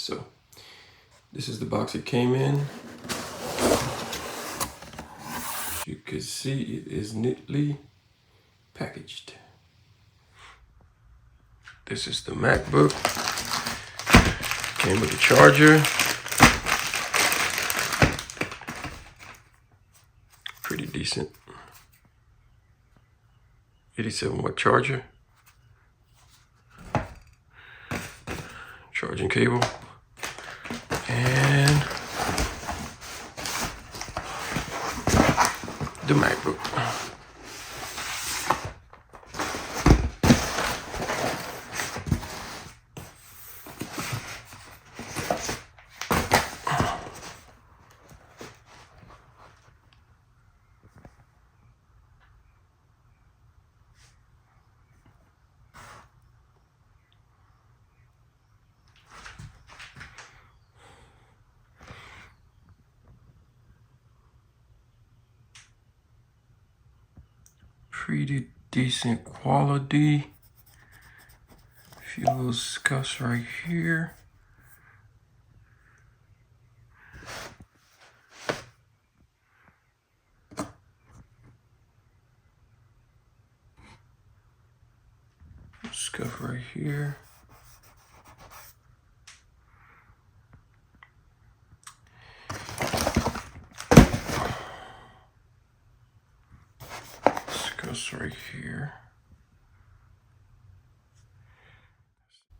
So this is the box it came in. As you can see, it is neatly packaged. This is the MacBook. Came with a charger. Pretty decent. 87-watt charger. Charging cable. And the MacBook. Pretty decent quality. A few little scuffs right here. Scuff right here. Scuffs right here.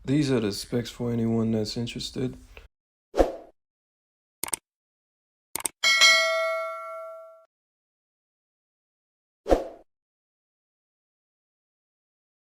These are the specs for anyone that's interested.